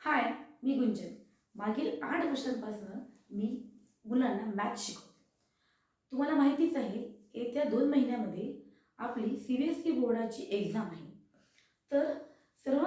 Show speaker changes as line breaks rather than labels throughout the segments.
हाय, मी गुंजन. मागील 8 वर्षांपासून मी मुलांना मॅथ शिकवते. तुम्हाला माहितीच आहे, येत्या 2 महिन्यामध्ये आपली CBSE बोर्डाची एक्झाम आहे. तर सर्व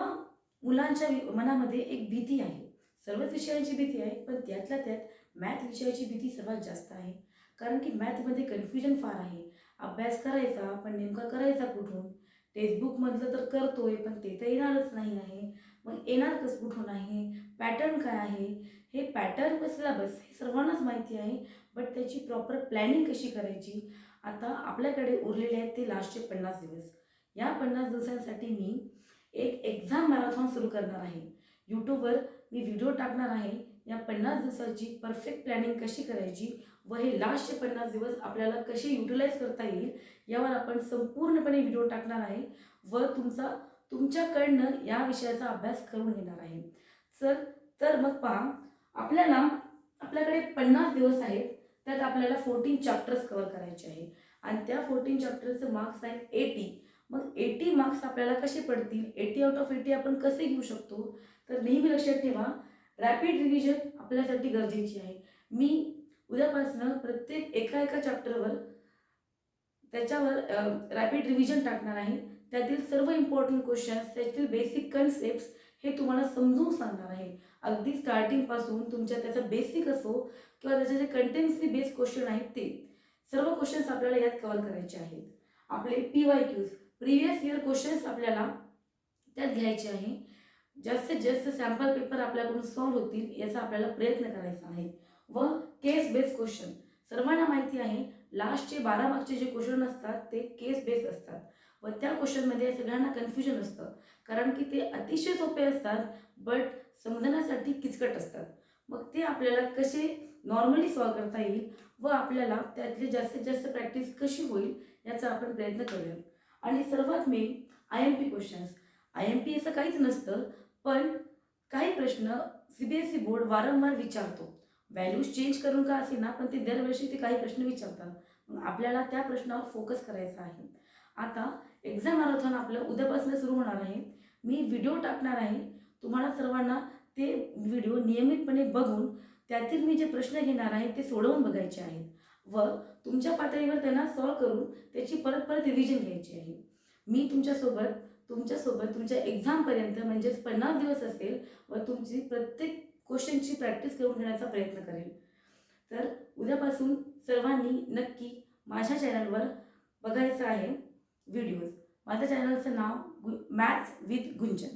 मुलांच्या मनामध्ये एक भीती आहे. सर्वच विषयांची भीती आहे, पण त्यातल्या त्यात मॅथ विषयाची भीती सर्वात जास्त आहे. कारण की मॅथमध्ये कन्फ्युजन फार आहे. अभ्यास करायचा, पण नेमका करायचा कुठून? टेक्स्टबुकमधलं तर करतोय, पण ते तर येणारच नाही आहे. मग येणार कसं कुठून आहे? पॅटर्न काय आहे? हे पॅटर्न व सिलेबस हे सर्वांनाच माहिती आहे, बट त्याची प्रॉपर प्लॅनिंग कशी करायची? आता आपल्याकडे उरलेले आहेत ते लास्टचे 50 दिवस. या 50 दिवसांसाठी मी एक एक्झाम मॅरेथॉन सुरू करणार आहे. यूट्यूबवर मी व्हिडिओ टाकणार आहे. या 50 दिवसाची परफेक्ट प्लॅनिंग कशी करायची व हे लास्टचे 50 दिवस आपल्याला कसे युटिलाइज करता येईल यावर आपण संपूर्णपणे व्हिडिओ टाकणार आहे व तुमच्याकडनं या विषयाचा अभ्यास करून घेणार आहे. तर मग पहा, आपल्याकडे 50 दिवस आहेत. त्यात आपल्याला 14 चॅप्टर्स कव्हर करायचे आहे आणि त्या 14 चॅप्टरचे मार्क्स आहेत 80. मग 80 मार्क्स आपल्याला कसे पडतील? 80 आउट ऑफ 80 आपण कसे घेऊ शकतो? तर नेहमी लक्षात ठेवा, रॅपिड रिव्हिजन आपल्यासाठी गरजेची आहे. मी उद्यापासून प्रत्येक एका चॅप्टरवर त्याच्यावर रॅपिड रिव्हिजन टाकणार आहे. त्यातील सर्व इम्पॉर्टंट क्वेश्चन्स, त्यातील बेसिक कन्सेप्ट्स हे तुम्हाला समजून सांगणार आहे. अगदी स्टार्टिंगपासून त्याचा बेसिक असो किंवा त्याचे जे कंटेन्सी बेस्ड क्वेश्चन आहेत ते सर्व क्वेश्चन्स आपल्याला यात कव्हर करायचे आहेत. आपले PYQs प्रिव्हियस इयर क्वेश्चन्स आपल्याला त्यात घ्यायचे आहे. जास्तीत जास्त सॅम्पल पेपर आपल्याकडून सॉल्व्ह होतील याचा आपल्याला प्रयत्न करायचा आहे. व केस बेस्ड क्वेश्चन सर्वांना माहिती आहे, लास्टचे 12 मार्क्सचे जे क्वेश्चन असतात ते केस बेस्ड असतात व त्या क्वेश्चनमध्ये सगळ्यांना कन्फ्युजन असतं, कारण की ते अतिशय सोपे असतात बट समजण्यासाठी किचकट असतात. मग ते आपल्याला कसे नॉर्मली सॉल्व्ह करता येईल व आपल्याला त्यातली जास्तीत जास्त प्रॅक्टिस कशी होईल याचा आपण प्रयत्न करूया. आणि सर्वात मेन IMP क्वेश्चन्स. IMP असं काहीच नसतं, पण काही प्रश्न CBSE बोर्ड वारंवार विचारतो. व्हॅल्यूज चेंज करून का असेना, पण ते दरवर्षी ते काही प्रश्न विचारतात. मग आपल्याला त्या प्रश्नावर फोकस करायचा आहे. आता एक्झाम मॅरेथॉन आपलं उद्यापासून सुरू होणार आहे. मी व्हिडिओ टाकणार आहे. तुम्हाला सर्वांना ते व्हिडिओ नियमितपणे बघून त्यातील मी जे प्रश्न घेणार आहे ते सोडवून बघायचे आहेत व तुमच्या पातळीवर त्यांना सॉल्व्ह करून त्याची परत रिव्हिजन घ्यायची आहे. मी तुमच्यासोबत तुमच्या एक्झामपर्यंत म्हणजेच 50 दिवस असेल व तुमची प्रत्येक क्वेश्चनची प्रॅक्टिस करून घेण्याचा प्रयत्न करेल. तर उद्यापासून सर्वांनी नक्की माझ्या चॅनलवर बघायचं आहे व्हिडिओज. माझ्या चॅनलचं नाव मॅथ्स विथ गुंजन.